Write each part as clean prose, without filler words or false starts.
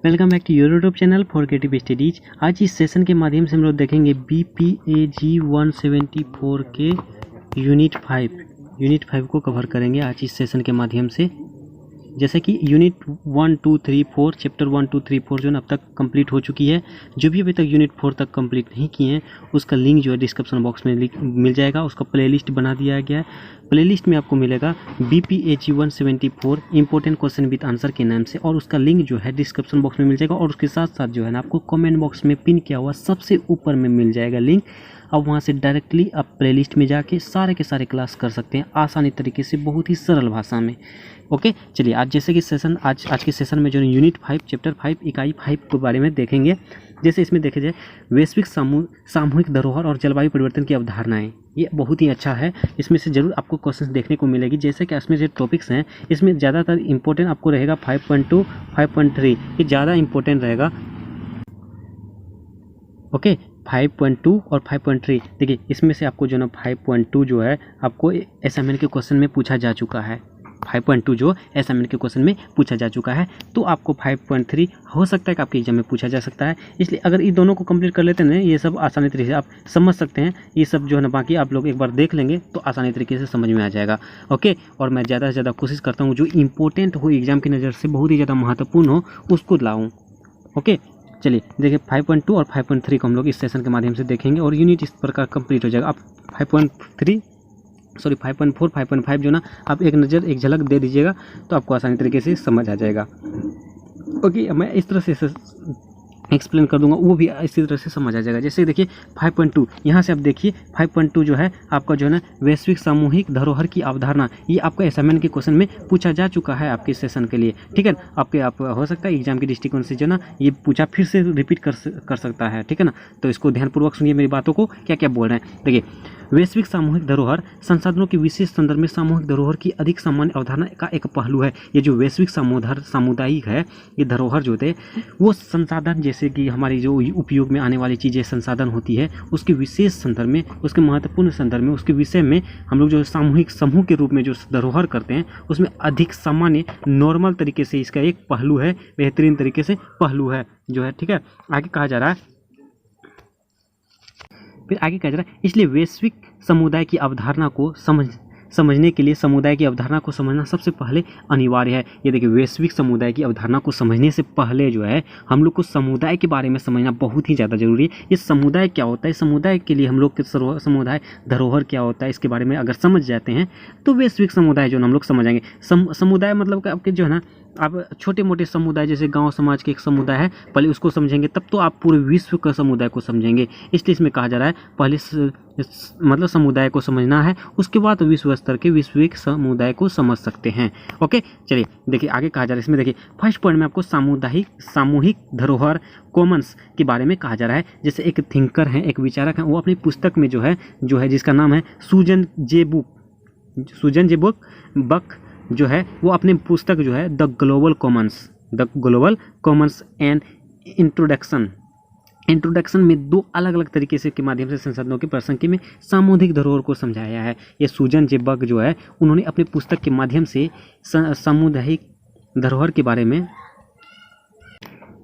Welcome back to your YouTube channel for creative studies. आज इस session के माध्यम से हम लोग देखेंगे BPAG 174 के यूनिट 5 को कवर करेंगे आज इस सेशन के माध्यम से। जैसे कि यूनिट 1, 2, 3, 4 चैप्टर 1, 2, 3, 4 जो है अब तक कंप्लीट हो चुकी है। जो भी अभी तक यूनिट 4 तक कंप्लीट नहीं किए हैं उसका लिंक जो है डिस्क्रिप्शन बॉक्स में मिल जाएगा। उसका प्लेलिस्ट बना दिया गया है। प्लेलिस्ट में आपको मिलेगा BPAG 174 important question with answer के नाम से, और उसका लिंक जो है डिस्क्रिप्शन बॉक्स में मिल जाएगा। और उसके साथ साथ जो है ना आपको कमेंट बॉक्स में पिन किया हुआ सबसे ऊपर में मिल जाएगा लिंक। अब वहाँ से डायरेक्टली आप प्लेलिस्ट में जाके सारे के सारे क्लास कर सकते हैं आसानी तरीके से, बहुत ही सरल भाषा में। ओके, चलिए आज जैसे कि सेशन आज के सेशन में जो यूनिट 5 चैप्टर 5 इकाई 5 के बारे में देखेंगे। जैसे इसमें देखा जाए वैश्विक सामूहिक धरोहर और जलवायु परिवर्तन की अवधारणाएं, ये बहुत ही अच्छा है। इसमें से जरूर आपको क्वेश्चन देखने को मिलेगी। जैसे कि इसमें जो टॉपिक्स हैं इसमें ज़्यादातर इंपॉर्टेंट आपको रहेगा 5.2, 5.3, ये ज़्यादा इंपॉर्टेंट रहेगा। ओके, 5.2 और 5.3 देखिए इसमें से आपको जो ना 5.2 जो है आपको असाइनमेंट के क्वेश्चन में पूछा जा चुका है। 5.2 जो असाइनमेंट के क्वेश्चन में पूछा जा चुका है, तो आपको 5.3 हो सकता है कि आपके एग्जाम में पूछा जा सकता है। इसलिए अगर ये दोनों को कंप्लीट कर लेते हैं ये सब आसानी तरीके से आप समझ सकते हैं। ये सब जो है ना बाकी आप लोग एक बार देख लेंगे तो आसानी तरीके से समझ में आ जाएगा। ओके, और मैं ज़्यादा से ज़्यादा कोशिश करता हूँ जो इंपॉर्टेंट हो एग्जाम की नज़र से बहुत ही ज़्यादा महत्वपूर्ण हो उसको लाऊँ। ओके, चलिए देखिए 5.2 और 5.3 को हम लोग इस सेशन के माध्यम से देखेंगे और यूनिट इस प्रकार कंप्लीट हो जाएगा। आप 5.4, 5.5 जो ना आप एक झलक दे दीजिएगा तो आपको आसानी तरीके से समझ आ जाएगा। ओके, मैं इस तरह से एक्सप्लेन कर दूंगा, वो भी इसी तरह से समझ आ जाएगा। जैसे देखिए 5.2 यहाँ से आप देखिए 5.2 जो है आपका जो है ना वैश्विक सामूहिक धरोहर की अवधारणा, ये आपका असाइनमेंट के क्वेश्चन में पूछा जा चुका है आपके सेशन के लिए। ठीक है, आप हो सकता है एग्जाम के दृष्टिकोण से जो ना ये पूछा फिर से रिपीट कर सकता है। ठीक है ना, तो इसको ध्यानपूर्वक सुनिए मेरी बातों को क्या क्या बोल रहे हैं। देखिए वैश्विक सामूहिक धरोहर संसाधनों के विशेष संदर्भ में सामूहिक धरोहर की अधिक सामान्य अवधारणा का एक पहलू है। ये जो वैश्विक सामुदायिक है ये धरोहर जो होते हैं वो संसाधन, जैसे कि हमारी जो उपयोग में आने वाली चीज़ें संसाधन होती है उसके विशेष संदर्भ में, उसके महत्वपूर्ण संदर्भ में, उसके विषय में हम लोग जो सामूहिक समूह के रूप में जो धरोहर करते हैं उसमें अधिक सामान्य नॉर्मल तरीके से इसका एक पहलू है, बेहतरीन तरीके से पहलू है जो है। ठीक है, आगे कहा जा रहा है इसलिए वैश्विक समुदाय की अवधारणा को समझने के लिए समुदाय की अवधारणा को समझना सबसे पहले अनिवार्य है। ये देखिए वैश्विक समुदाय की अवधारणा को समझने से पहले जो है हम लोग को समुदाय के बारे में समझना बहुत ही ज़्यादा जरूरी है। ये समुदाय क्या होता है, समुदाय के लिए हम लोग के समुदाय धरोहर क्या होता है, इसके बारे में अगर समझ जाते हैं तो वैश्विक समुदाय जो हम लोग समझेंगे। समुदाय मतलब कि आपके जो है ना आप छोटे मोटे समुदाय जैसे गांव समाज के एक समुदाय है पहले उसको समझेंगे तब तो आप पूरे विश्व का समुदाय को समझेंगे। इसलिए इसमें कहा जा रहा है पहले मतलब समुदाय को समझना है, उसके बाद विश्व स्तर के वैश्विक समुदाय को समझ सकते हैं। ओके, चलिए देखिए आगे कहा जा रहा है। इसमें देखिए फर्स्ट पॉइंट में आपको सामूहिक धरोहर कॉमन्स के बारे में कहा जा रहा है। जैसे एक थिंकर हैं, एक विचारक हैं, वो अपनी पुस्तक में जो है जिसका नाम है सूजन जे बक जो है वो अपनी पुस्तक जो है the global Commons and introduction में दो अलग अलग तरीके से के माध्यम से संसाधनों के प्रसंग में सामूहिक धरोहर को समझाया है। ये सूजन जे बक जो है उन्होंने अपनी पुस्तक के माध्यम से सामुदायिक धरोहर के बारे में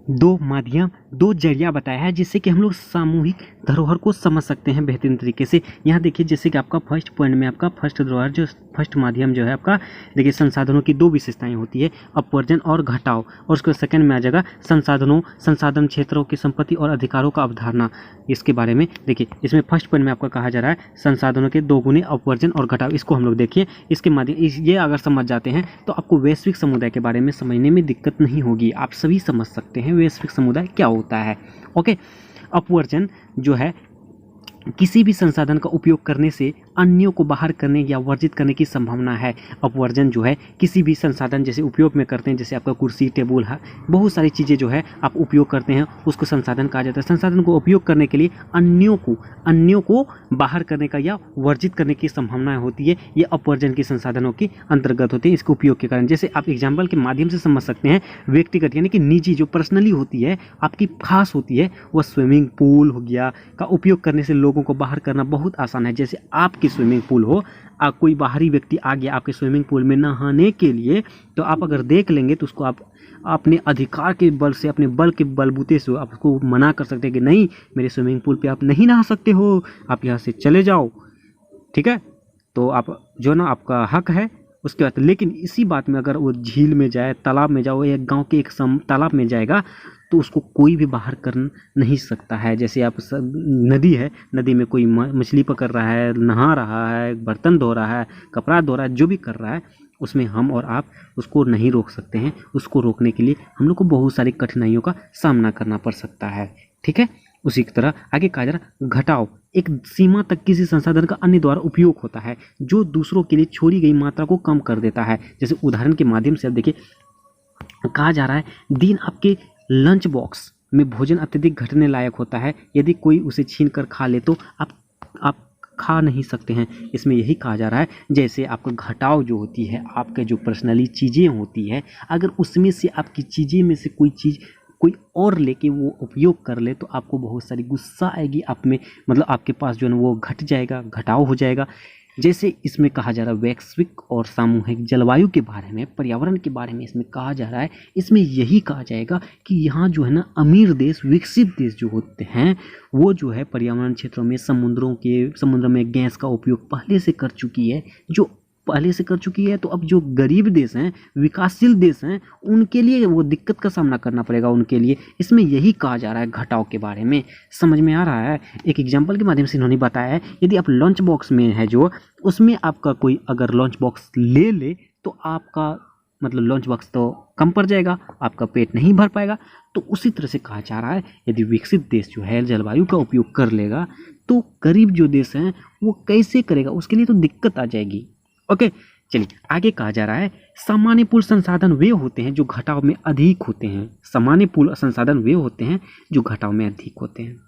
दो जरिया बताया है जिससे कि हम लोग सामूहिक धरोहर को समझ सकते हैं बेहतरीन तरीके से। यहाँ देखिए जैसे कि आपका फर्स्ट पॉइंट में आपका फर्स्ट धरोहर जो फर्स्ट माध्यम जो है आपका देखिए संसाधनों की दो विशेषताएं होती है, अपवर्जन और घटाव, और उसके सेकंड में आ जाएगा संसाधन क्षेत्रों की संपत्ति और अधिकारों का अवधारणा। इसके बारे में देखिए इसमें फर्स्ट पॉइंट में आपका कहा जा रहा है संसाधनों के दो गुने अपवर्जन और घटाव। इसको हम लोग देखिए इसके माध्यम ये अगर समझ जाते हैं तो आपको वैश्विक समुदाय के बारे में समझने में दिक्कत नहीं होगी, आप सभी समझ सकते हैं वैश्विक समुदाय क्या होता है। ओके, अपवर्जन जो है किसी भी संसाधन का उपयोग करने से अन्यों को बाहर करने या वर्जित करने की संभावना है। अपवर्जन जो है किसी भी संसाधन जैसे उपयोग में करते हैं, जैसे आपका कुर्सी टेबल है, बहुत सारी चीज़ें जो है आप उपयोग करते हैं उसको संसाधन कहा जाता है। संसाधन को उपयोग करने के लिए अन्यों को बाहर करने का या वर्जित करने की संभावना होती है, ये अपवर्जन की संसाधनों के अंतर्गत होते हैं इसके उपयोग के कारण। जैसे आप एग्जाम्पल के माध्यम से समझ सकते हैं, व्यक्तिगत यानी कि निजी जो पर्सनली होती है आपकी खास होती है, वह स्विमिंग पूल हो गया का उपयोग करने से लोगों को बाहर करना बहुत आसान है। जैसे आपकी स्विमिंग पूल हो, कोई बाहरी व्यक्ति आ गया आपके स्विमिंग पूल में नहाने के लिए, तो आप अगर देख लेंगे तो उसको आप अपने अधिकार के बल से, अपने बल के बलबूते से आप उसको मना कर सकते हैं कि नहीं, मेरे स्विमिंग पूल पे आप नहीं नहा सकते हो, आप यहाँ से चले जाओ, ठीक है। तो आप जो ना आपका हक है उसके बाद। लेकिन इसी बात में अगर वो झील में जाए, तालाब में जाओ, या गांव के एक तालाब में जाएगा, तो उसको कोई भी बाहर कर नहीं सकता है। जैसे आप नदी है, नदी में कोई मछली पकड़ रहा है, नहा रहा है, बर्तन धो रहा है, कपड़ा धो रहा है, जो भी कर रहा है, उसमें हम और आप उसको नहीं रोक सकते हैं। उसको रोकने के लिए हम लोग को बहुत सारी कठिनाइयों का सामना करना पड़ सकता है, ठीक है। उसी की तरह आगे कहा जा रहा, घटाओ, एक सीमा तक किसी संसाधन का अन्य द्वारा उपयोग होता है जो दूसरों के लिए छोड़ी गई मात्रा को कम कर देता है। जैसे उदाहरण के माध्यम से आप देखिए, कहा जा रहा है दिन आपके लंच बॉक्स में भोजन अत्यधिक घटने लायक होता है, यदि कोई उसे छीन कर खा ले तो आप खा नहीं सकते हैं। इसमें यही कहा जा रहा है, जैसे आपका घटाव जो होती है, आपके जो पर्सनली चीज़ें होती है, अगर उसमें से आपकी चीज़ें में से कोई चीज़ कोई और लेके वो उपयोग कर ले तो आपको बहुत सारी गुस्सा आएगी आप में, मतलब आपके पास जो है वो घट जाएगा, घटाव हो जाएगा। जैसे इसमें कहा जा रहा है वैश्विक और सामूहिक जलवायु के बारे में, पर्यावरण के बारे में इसमें कहा जा रहा है। इसमें यही कहा जाएगा कि यहाँ जो है ना अमीर देश, विकसित देश जो होते हैं, वो जो है पर्यावरण क्षेत्रों में समुद्र में गैस का उपयोग पहले से कर चुकी है, तो अब जो गरीब देश हैं, विकासशील देश हैं, उनके लिए वो दिक्कत का सामना करना पड़ेगा उनके लिए। इसमें यही कहा जा रहा है घटाव के बारे में। समझ में आ रहा है? एक एग्जाम्पल के माध्यम से इन्होंने बताया है, यदि आप लंच बॉक्स में है जो, उसमें आपका कोई अगर लंच बॉक्स ले तो आपका मतलब लंच बॉक्स तो कम पड़ जाएगा, आपका पेट नहीं भर पाएगा। तो उसी तरह से कहा जा रहा है, यदि विकसित देश जो है जलवायु का उपयोग कर लेगा तो गरीब जो देश हैं वो कैसे करेगा, उसके लिए तो दिक्कत आ जाएगी। ओके, चलिए आगे कहा जा रहा है, सामान्य पूल संसाधन वे होते हैं जो घटाव में अधिक होते हैं। सामान्य पूल संसाधन वे होते हैं जो घटाव में अधिक होते हैं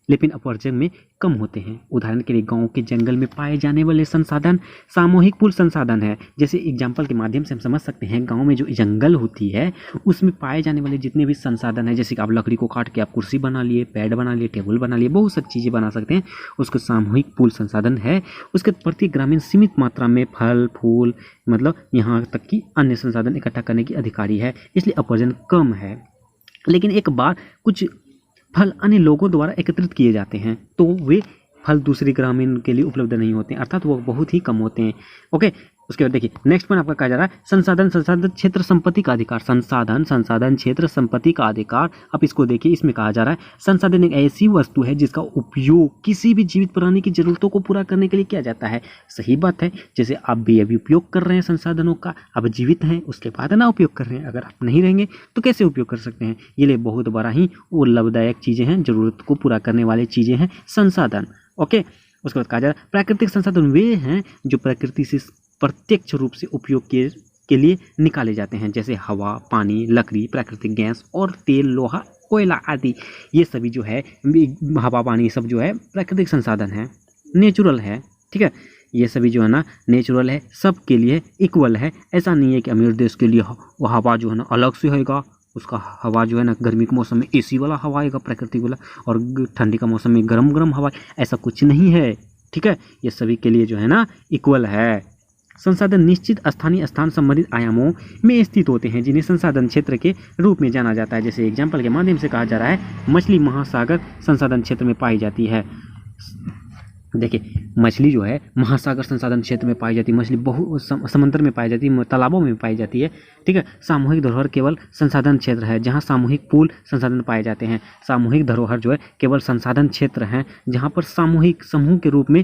लेकिन अपवर्जन में कम होते हैं। उदाहरण के लिए गांव के जंगल में पाए जाने वाले संसाधन सामूहिक पूल संसाधन है। जैसे एग्जाम्पल के माध्यम से हम समझ सकते हैं, गांव में जो जंगल होती है उसमें पाए जाने वाले जितने भी संसाधन है, जैसे कि आप लकड़ी को काट के आप कुर्सी बना लिए, पैड बना लिए, टेबल बना लिए, बहुत सारी चीज़ें बना सकते हैं, उसको सामूहिक पूल संसाधन है। उसके प्रति ग्रामीण सीमित मात्रा में फल फूल, मतलब यहाँ तक कि अन्य संसाधन इकट्ठा करने की अधिकारी है, इसलिए अपवर्जन कम है। लेकिन एक बार कुछ फल अन्य लोगों द्वारा एकत्रित किए जाते हैं तो वे फल दूसरे ग्रामीण के लिए उपलब्ध नहीं होते हैं, अर्थात वो बहुत ही कम होते हैं। ओके, उसके बाद देखिए नेक्स्ट पॉइंट आपका कहा जा रहा है, संसाधन क्षेत्र संपत्ति का अधिकार। संसाधन क्षेत्र संपत्ति का अधिकार। अब इसको देखिए, इसमें कहा जा रहा है संसाधन एक ऐसी वस्तु है जिसका उपयोग किसी भी जीवित प्राणी की जरूरतों को पूरा करने के लिए किया जाता है। सही बात है, जैसे आप भी अभी उपयोग कर रहे हैं संसाधनों का, आप जीवित हैं उसके बाद ना उपयोग कर रहे हैं, अगर आप नहीं रहेंगे तो कैसे उपयोग कर सकते हैं। ये लिए बहुत बड़ा ही वो लाभदायक चीज़ें हैं, जरूरत को पूरा करने वाली चीज़ें हैं संसाधन। ओके, उसके बाद कहा जा रहा है प्राकृतिक संसाधन वे हैं जो प्रकृति से प्रत्यक्ष रूप से उपयोग के लिए निकाले जाते हैं, जैसे हवा, पानी, लकड़ी, प्राकृतिक गैस और तेल, लोहा, कोयला आदि। ये सभी जो है हवा, पानी सब जो है प्राकृतिक संसाधन है, नेचुरल है, ठीक है। ये सभी जो है ना नेचुरल है, सब के लिए इक्वल है। ऐसा नहीं है कि अमीर देश के लिए वो हवा जो है ना अलग से होगा, उसका हवा जो है ना गर्मी के मौसम में एसी वाला हवा आएगा प्राकृतिक वाला, और ठंडी का मौसम में गरम गरम हवा, ऐसा कुछ नहीं है, ठीक है। ये सभी के लिए जो है ना इक्वल है। संसाधन निश्चित स्थानीय स्थान संबंधित आयामों में स्थित होते हैं जिन्हें संसाधन क्षेत्र के रूप में जाना जाता है। जैसे एग्जाम्पल के माध्यम से कहा जा रहा है मछली महासागर संसाधन क्षेत्र में पाई जाती है। देखिए मछली जो है महासागर संसाधन क्षेत्र में पाई जाती है, मछली समुद्र में पाई जाती है, तालाबों में पाई जाती है, ठीक है। सामूहिक धरोहर केवल संसाधन क्षेत्र है जहाँ सामूहिक पूल संसाधन पाए जाते हैं। सामूहिक धरोहर जो है केवल संसाधन क्षेत्र हैं जहाँ पर सामूहिक समूह के रूप में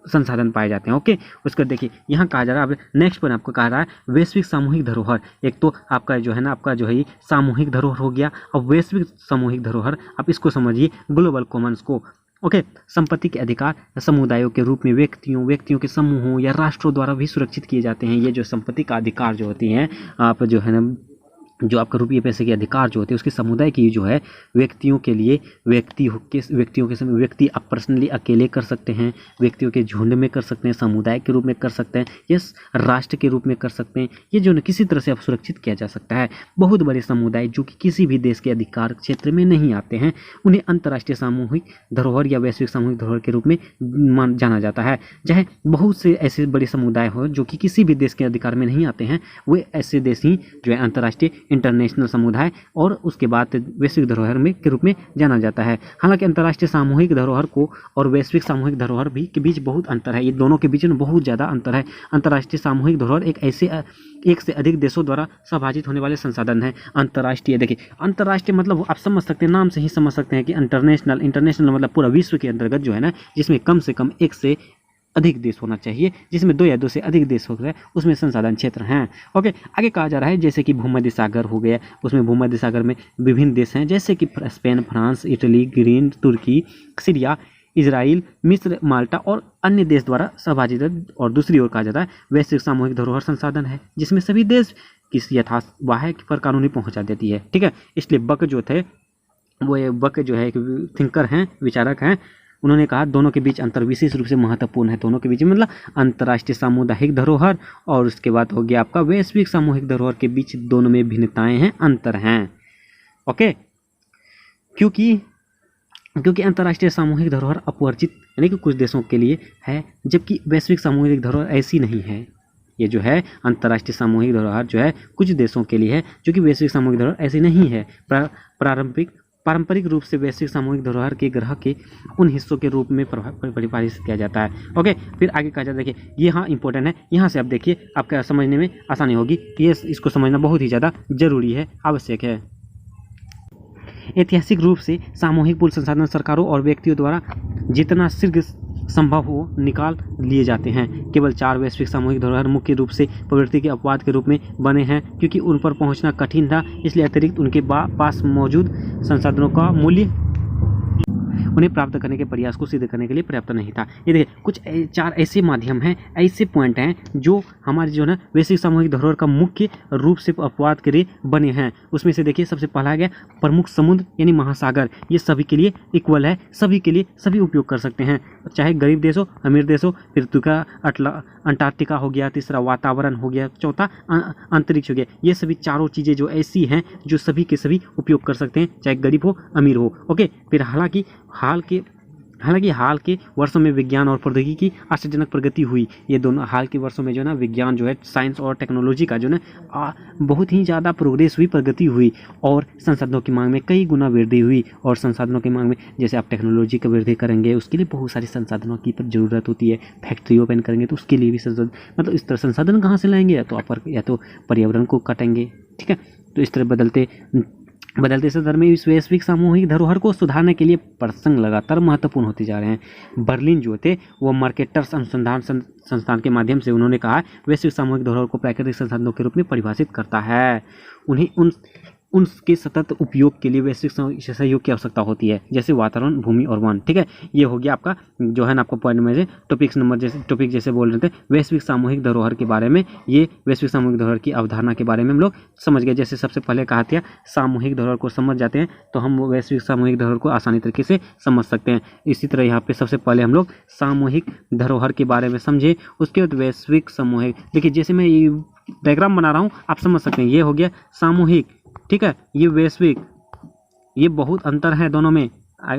संसाधन पाए जाते हैं। ओके, उसको देखिए यहाँ कहा जा रहा है, नेक्स्ट पॉइंट आपको कहा रहा है वैश्विक सामूहिक धरोहर। एक तो आपका जो है ना आपका जो है सामूहिक धरोहर हो गया, और वैश्विक सामूहिक धरोहर आप इसको समझिए ग्लोबल कॉमन्स को। ओके, संपत्ति के अधिकार समुदायों के रूप में व्यक्तियों के समूहों या राष्ट्रों द्वारा भी सुरक्षित किए जाते हैं। ये जो संपत्ति का अधिकार जो होती हैं, आप जो है ना जो आपका रुपये पैसे के अधिकार जो होते हैं उसके समुदाय की जो है व्यक्तियों के लिए व्यक्ति आप पर्सनली अकेले कर सकते हैं, व्यक्तियों के झुंड में कर सकते हैं, समुदाय के रूप में कर सकते हैं, या राष्ट्र के रूप में कर सकते हैं। ये जो किसी तरह से आप सुरक्षित किया जा सकता है। बहुत बड़े समुदाय जो कि किसी भी देश के अधिकार क्षेत्र में नहीं आते हैं उन्हें अंतर्राष्ट्रीय सामूहिक धरोहर या वैश्विक सामूहिक धरोहर के रूप में जाना जाता है। चाहे बहुत से ऐसे बड़े समुदाय हो जो कि किसी भी देश के अधिकार में नहीं आते हैं, वे ऐसे देश ही जो है अंतर्राष्ट्रीय इंटरनेशनल समुदाय और उसके बाद वैश्विक धरोहर में के रूप में जाना जाता है। हालांकि अंतर्राष्ट्रीय सामूहिक धरोहर को और वैश्विक सामूहिक धरोहर भी के बीच बहुत अंतर है। ये दोनों के बीच में बहुत ज़्यादा अंतर है। अंतर्राष्ट्रीय सामूहिक धरोहर एक से अधिक देशों द्वारा सभाजित होने वाले संसाधन है। अंतर्राष्ट्रीय देखिए, अंतर्राष्ट्रीय मतलब आप समझ सकते हैं, नाम से ही समझ सकते हैं कि इंटरनेशनल मतलब पूरा विश्व के अंतर्गत जो है ना, जिसमें कम से कम एक से अधिक देश होना चाहिए, जिसमें 2 या 2 से अधिक देश हो गए उसमें संसाधन क्षेत्र हैं। ओके, आगे कहा जा रहा है जैसे कि भूमध्य सागर हो गया, उसमें भूमध्य सागर में विभिन्न देश हैं जैसे कि स्पेन, फ्रांस, इटली, ग्रीन, तुर्की, सीरिया, इजराइल, मिस्र, माल्टा और अन्य देश द्वारा सभाजित। और दूसरी ओर कहा जाता है वैश्विक सामूहिक धरोहर संसाधन है जिसमें सभी देश किसी यथावाह पर कानूनी पहुंचा देती है। ठीक है, इसलिए बक जो थे वो बक जो है एक थिंकर हैं, विचारक हैं, उन्होंने कहा दोनों के बीच अंतर विशेष रूप से महत्वपूर्ण है। दोनों के बीच मतलब अंतर्राष्ट्रीय सामुदायिक धरोहर और उसके बाद हो गया आपका वैश्विक सामूहिक धरोहर के बीच दोनों में भिन्नताएं हैं, अंतर हैं। ओके, क्योंकि अंतर्राष्ट्रीय सामूहिक धरोहर अपवर्जित यानी कि कुछ देशों के लिए है, जबकि वैश्विक सामूहिक धरोहर ऐसी नहीं है। ये जो है अंतर्राष्ट्रीय सामूहिक धरोहर जो है कुछ देशों के लिए है, जो कि वैश्विक सामूहिक धरोहर ऐसी नहीं है। पारंपरिक रूप से वैश्विक सामूहिक धरोहर के ग्रह के उन हिस्सों के रूप में परिभाषित किया जाता है। ओके, फिर आगे कहा जाता है, देखिए ये हाँ इंपॉर्टेंट है, यहाँ से आप देखिए आपका समझने में आसानी होगी कि इसको समझना बहुत ही ज़्यादा जरूरी है, आवश्यक है। ऐतिहासिक रूप से सामूहिक पूल संसाधन सरकारों और व्यक्तियों द्वारा जितना शीघ्र संभव हो निकाल लिए जाते हैं। केवल 4 वैश्विक सामूहिक धरोहर मुख्य रूप से प्रवृत्ति के अपवाद के रूप में बने हैं, क्योंकि उन पर पहुंचना कठिन था, इसलिए अतिरिक्त उनके पास मौजूद संसाधनों का मूल्य उन्हें प्राप्त करने के प्रयास को सिद्ध करने के लिए पर्याप्त नहीं था। ये देखिए कुछ 4 ऐसे माध्यम हैं, ऐसे पॉइंट हैं जो हमारे जो है वैश्विक सामूहिक धरोहर का मुख्य रूप से अपवाद के लिए बने हैं। उसमें से देखिए सबसे पहला आ गया प्रमुख समुद्र यानी महासागर। ये सभी के लिए इक्वल है, सभी के लिए सभी उपयोग कर सकते हैं, चाहे गरीब देश हो, अमीर देश हो। फिर दूसरा अंटार्कटिका हो गया, तीसरा वातावरण हो गया, चौथा अंतरिक्ष हो गया। ये सभी चारों चीज़ें जो ऐसी हैं जो सभी के सभी उपयोग कर सकते हैं, चाहे गरीब हो अमीर हो। ओके, फिर हालांकि हाल के वर्षों में विज्ञान और प्रौद्योगिकी की आश्चर्यजनक प्रगति हुई। ये दोनों हाल के वर्षों में जो है ना विज्ञान जो है साइंस और टेक्नोलॉजी का जो है बहुत ही ज़्यादा प्रोग्रेस हुई, प्रगति हुई और संसाधनों की मांग में कई गुना वृद्धि हुई। और संसाधनों की मांग में जैसे आप टेक्नोलॉजी की वृद्धि करेंगे उसके लिए बहुत सारी संसाधनों की ज़रूरत होती है। फैक्ट्री ओपन करेंगे तो उसके लिए भी संसाधन, मतलब इस तरह संसाधन कहाँ से लाएंगे, या तो पर्यावरण को काटेंगे। ठीक है, तो इस तरह बदलते संदर्भ में इस वैश्विक सामूहिक धरोहर को सुधारने के लिए प्रसंग लगातार महत्वपूर्ण होते जा रहे हैं। बर्लिन जो थे वो मार्केटर्स अनुसंधान संस्थान के माध्यम से उन्होंने कहा वैश्विक सामूहिक धरोहर को प्राकृतिक संसाधनों के रूप में परिभाषित करता है। उन्हें उनके सतत उपयोग के लिए वैश्विक सहयोग की आवश्यकता होती है, जैसे वातावरण, भूमि और वन। ठीक है, ये हो गया आपका जो है ना आपको पॉइंट में से टॉपिक जैसे बोल रहे थे वैश्विक सामूहिक धरोहर के बारे में। ये वैश्विक सामूहिक धरोहर की अवधारणा के बारे में हम लोग समझ गए। जैसे सबसे पहले कहा था सामूहिक धरोहर को समझ जाते हैं तो हम वैश्विक सामूहिक धरोहर को आसानी तरीके से समझ सकते हैं। इसी तरह यहाँ पे सबसे पहले हम लोग सामूहिक धरोहर के बारे में समझे, उसके बाद वैश्विक सामूहिक। देखिए जैसे मैं ये डायग्राम बना रहा हूँ आप समझ सकते हैं, ये हो गया सामूहिक, ठीक है, ये वैश्विक, ये बहुत अंतर है दोनों में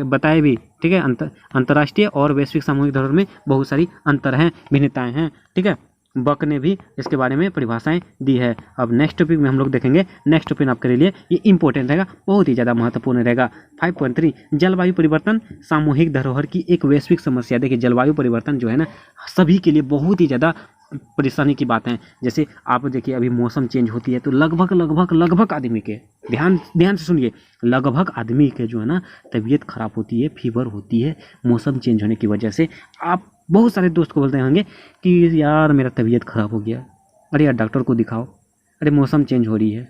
बताए भी। ठीक है, अंतर्राष्ट्रीय और वैश्विक सामूहिक धरोहर में बहुत सारी अंतर हैं, भिन्नताएं हैं। ठीक है, बक ने भी इसके बारे में परिभाषाएं दी है। अब नेक्स्ट टॉपिक में हम लोग देखेंगे। नेक्स्ट टॉपिक आपके लिए ये इंपॉर्टेंट रहेगा, बहुत ही ज़्यादा महत्वपूर्ण रहेगा। 5.3 जलवायु परिवर्तन सामूहिक धरोहर की एक वैश्विक समस्या। देखिए जलवायु परिवर्तन जो है ना सभी के लिए बहुत ही ज़्यादा परेशानी की बात है। जैसे आप देखिए अभी मौसम चेंज होती है तो लगभग आदमी के ध्यान से सुनिए, लगभग आदमी के जो है ना तबीयत खराब होती है, फीवर होती है मौसम चेंज होने की वजह से। आप बहुत सारे दोस्त को बोलते होंगे कि यार मेरा तबीयत खराब हो गया, अरे यार डॉक्टर को दिखाओ, अरे मौसम चेंज हो रही है।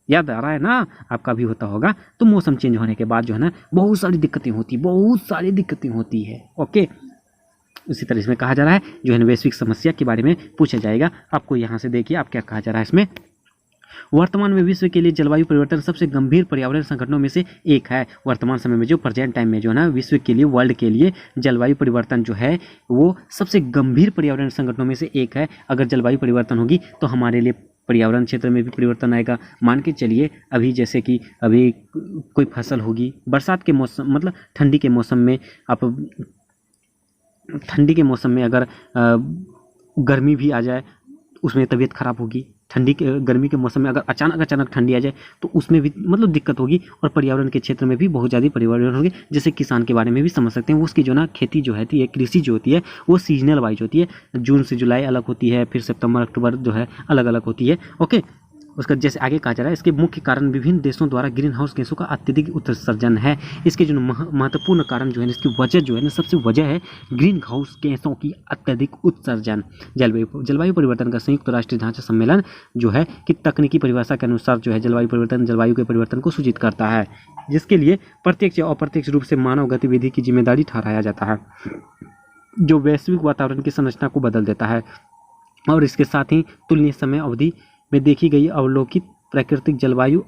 याद आ रहा है ना, आपका भी होता होगा। तो मौसम चेंज होने के बाद जो है ना बहुत सारी दिक्कतें होती है। ओके, उसी तरह इसमें कहा जा रहा है जो है वैश्विक समस्या के बारे में पूछा जाएगा आपको। यहाँ से देखिए आप क्या कहा जा रहा है इसमें। वर्तमान में विश्व के लिए जलवायु परिवर्तन सबसे गंभीर पर्यावरण संकटों में से एक है। वर्तमान समय में जो प्रेजेंट टाइम में जो है ना, विश्व के लिए, वर्ल्ड के लिए जलवायु परिवर्तन जो है वो सबसे गंभीर पर्यावरण संकटों में से एक है। अगर जलवायु परिवर्तन होगी तो हमारे लिए पर्यावरण क्षेत्र में भी परिवर्तन आएगा। मान के चलिए अभी जैसे कि अभी कोई फसल होगी, बरसात के मौसम मतलब ठंडी के मौसम में, आप ठंडी के मौसम में अगर गर्मी भी आ जाए उसमें तबीयत खराब होगी। गर्मी के मौसम में अगर अचानक ठंडी आ जाए तो उसमें भी मतलब दिक्कत होगी। और पर्यावरण के क्षेत्र में भी बहुत ज़्यादा परिवर्तन होंगे। जैसे किसान के बारे में भी समझ सकते हैं, उसकी जो ना खेती जो है कृषि जो होती है वो सीजनल वाइज होती है। जून से जुलाई अलग होती है, फिर सितंबर अक्टूबर जो है अलग अलग होती है। ओके, उसका जैसे आगे कहा जा रहा है, इसके मुख्य कारण विभिन्न देशों द्वारा ग्रीन हाउस गैसों का अत्यधिक उत्सर्जन है। इसके जो महत्वपूर्ण कारण जो है, इसकी वजह जो है ना, सबसे वजह है ग्रीन हाउस गैसों की अत्यधिक उत्सर्जन। जलवायु परिवर्तन का संयुक्त राष्ट्रीय ढांचा सम्मेलन जो है कि तकनीकी परिभाषा के अनुसार जो है जलवायु परिवर्तन जलवायु के परिवर्तन को सूचित करता है, जिसके लिए प्रत्यक्ष या अप्रत्यक्ष रूप से मानव गतिविधि की जिम्मेदारी ठहराया जाता है, जो वैश्विक वातावरण की संरचना को बदल देता है। और इसके साथ ही तुलनीय समय अवधि में देखी गई अवलोकित प्राकृतिक जलवायु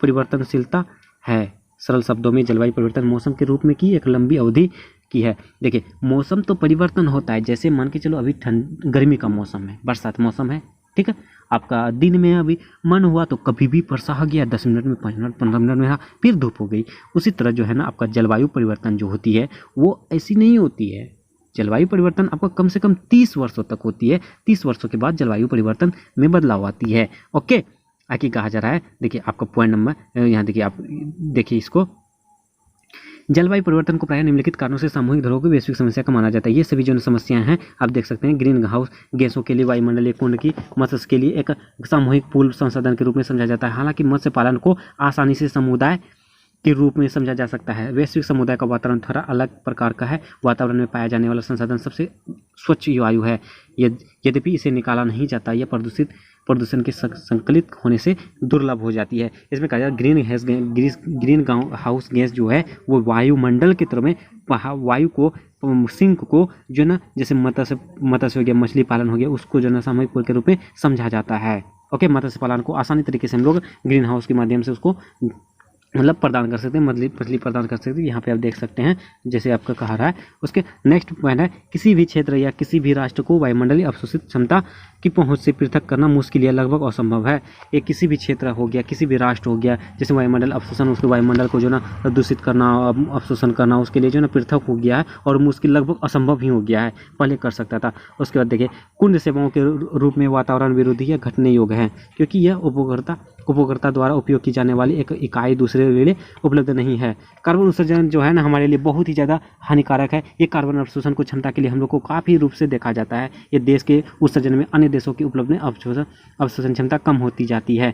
परिवर्तनशीलता है। सरल शब्दों में जलवायु परिवर्तन मौसम के रूप में की एक लंबी अवधि की है। देखिए, मौसम तो परिवर्तन होता है। जैसे मान के चलो अभी गर्मी का मौसम है, बरसात मौसम है, ठीक है। आपका दिन में अभी मन हुआ तो कभी भी वर्षा आ गया, 10 मिनट में, 5 मिनट, 15 मिनट में, फिर धूप हो गई। उसी तरह जो है ना, आपका जलवायु परिवर्तन जो होती है वो ऐसी नहीं होती है। जलवायु परिवर्तन आपका कम से कम 30 वर्षों तक होती है। 30 वर्षों के बाद जलवायु परिवर्तन में बदलाव आती है। ओके, आगे कहा जा रहा है, देखिए आपका पॉइंट नंबर यहाँ देखिए, आप देखिए इसको, जलवायु परिवर्तन को प्रायः निम्नलिखित कारणों से सामूहिक धरोहर की वैश्विक समस्या का माना जाता है। ये सभी जो समस्याएं हैं आप देख सकते हैं, ग्रीन हाउस गैसों के लिए वायुमंडलीय कुंड की मत्स्य के लिए एक सामूहिक पूल संसाधन के रूप में समझा जाता है। हालांकि मत्स्य पालन को आसानी से समुदाय के रूप में समझा जा सकता है। वैश्विक समुदाय का वातावरण थोड़ा अलग प्रकार का है। वातावरण में पाया जाने वाला संसाधन सबसे स्वच्छ वायु है। यद्यपि इसे निकाला नहीं जाता, यह प्रदूषण के संकलित होने से दुर्लभ हो जाती है। इसमें कहा जाता है ग्रीन हाउस गैस जो है वो वायुमंडल के तरह में वायु को, सिंक को जो ना, जैसे मत्स्य हो गया, मछली पालन हो गया, उसको जो ना सामूहिक पूल के रूप में समझा जाता है। ओके, मत्स्य पालन को आसानी तरीके से हम लोग ग्रीन हाउस के माध्यम से उसको मतलब प्रदान कर सकते हैं, मछली प्रदान कर सकते हैं। यहाँ पे आप देख सकते हैं जैसे आपका कहा रहा है। उसके नेक्स्ट पॉइंट है, किसी भी क्षेत्र या किसी भी राष्ट्र को वायुमंडलीय अवशोषित क्षमता की पहुंच से पृथक करना मुश्किल या लगभग असंभव है। ये किसी भी क्षेत्र हो गया, किसी भी राष्ट्र हो गया, जैसे वायुमंडल अवशोषण, उसके वायुमंडल को जो ना दूषित करना, अवशोषण करना, उसके लिए जो ना पृथक हो गया है और मुश्किल, लगभग असंभव ही हो गया है। पहले कर सकता था। उसके बाद देखिए, कुंड सेवाओं के रूप में वातावरण विरोधी या घटने योग्य है, क्योंकि यह उपभोक्ता द्वारा उपयोग की जाने वाली एक इकाई दूसरे के लिए उपलब्ध नहीं है। कार्बन उत्सर्जन जो है ना हमारे लिए बहुत ही ज़्यादा हानिकारक है। ये कार्बन अवशोषण को क्षमता के लिए हम लोग को काफ़ी रूप से देखा जाता है। ये देश के उत्सर्जन में अन्य देशों की उपलब्ध अवशोषण क्षमता कम होती जाती है।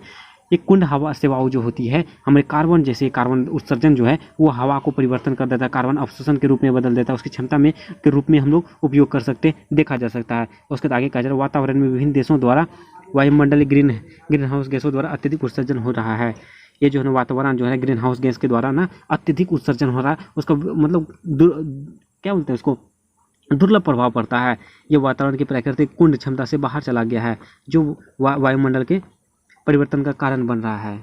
ये कुंड हवा सेवाओं जो होती है, हमारे कार्बन उत्सर्जन जो है वो हवा को परिवर्तन कर देता है, कार्बन अवशोषण के रूप में बदल देता है। उसकी क्षमता में के रूप में हम लोग उपयोग कर सकते, देखा जा सकता है। उसके बाद आगे कहा जा रहा है, वातावरण में विभिन्न देशों द्वारा वायुमंडलीय ग्रीन हाउस गैसों द्वारा अत्यधिक उत्सर्जन हो रहा है। ये जो है वातावरण जो है ग्रीन हाउस गैस के द्वारा ना अत्यधिक उत्सर्जन हो रहा है। उसका मतलब क्या बोलते हैं उसको, दुर्लभ प्रभाव पड़ता है। ये वातावरण की प्राकृतिक कुंड क्षमता से बाहर चला गया है, जो वायुमंडल के परिवर्तन का कारण बन रहा है।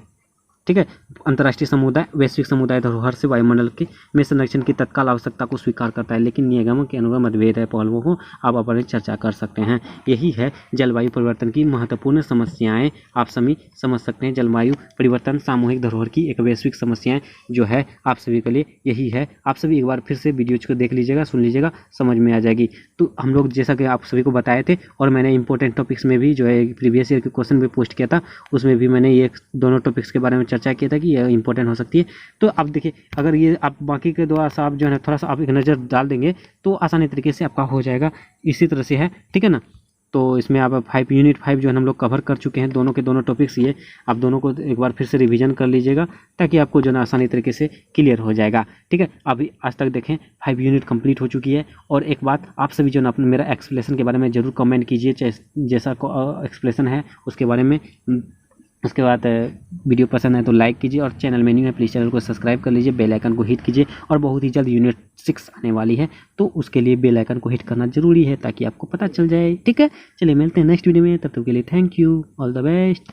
ठीक है, अंतर्राष्ट्रीय समुदाय वैश्विक समुदाय धरोहर से वायुमंडल के में संरक्षण की तत्काल आवश्यकता को स्वीकार करता है, लेकिन नियमों के अनुसार मतभेद है। पहलुओं को आप अपने चर्चा कर सकते हैं। यही है जलवायु परिवर्तन की महत्वपूर्ण समस्याएं। आप सभी समझ सकते हैं, जलवायु परिवर्तन सामूहिक धरोहर की एक वैश्विक समस्याएं जो है आप सभी के लिए यही है। आप सभी एक बार फिर से वीडियोज को देख लीजिएगा, सुन लीजिएगा, समझ में आ जाएगी। तो हम लोग जैसा कि आप सभी को बताए थे, और मैंने इंपॉर्टेंट टॉपिक्स में भी जो है प्रीवियस ईयर के क्वेश्चन भी पोस्ट किया था, उसमें भी मैंने ये दोनों टॉपिक्स के बारे में चर्चा किया था कि यह इंपॉर्टेंट हो सकती है। तो अब देखिए, अगर ये आप बाकी के द्वारा से आप जो है थोड़ा सा आप एक नज़र डाल देंगे तो आसानी तरीके से आपका हो जाएगा। इसी तरह से है, ठीक है ना। तो इसमें आप यूनिट 5 जो है हम लोग कवर कर चुके हैं, दोनों के दोनों टॉपिक्स। ये आप दोनों को एक बार फिर से रिवीजन कर लीजिएगा, ताकि आपको जो है आसानी तरीके से क्लियर हो जाएगा। ठीक है, अभी आज तक देखें 5 यूनिट कंप्लीट हो चुकी है। और एक बात, आप सभी जो है अपने मेरा एक्सप्लेनेशन के बारे में ज़रूर कमेंट कीजिए, जैसा एक्सप्लेनेशन है उसके बारे में। उसके बाद वीडियो पसंद है तो लाइक कीजिए, और चैनल में न्यू है प्लीज़ चैनल को सब्सक्राइब कर लीजिए, बेल आइकन को हिट कीजिए। और बहुत ही जल्द यूनिट 6 आने वाली है, तो उसके लिए बेल आइकन को हिट करना जरूरी है, ताकि आपको पता चल जाए। ठीक है, चलिए मिलते हैं नेक्स्ट वीडियो में, तब तक के लिए thank you, all the best.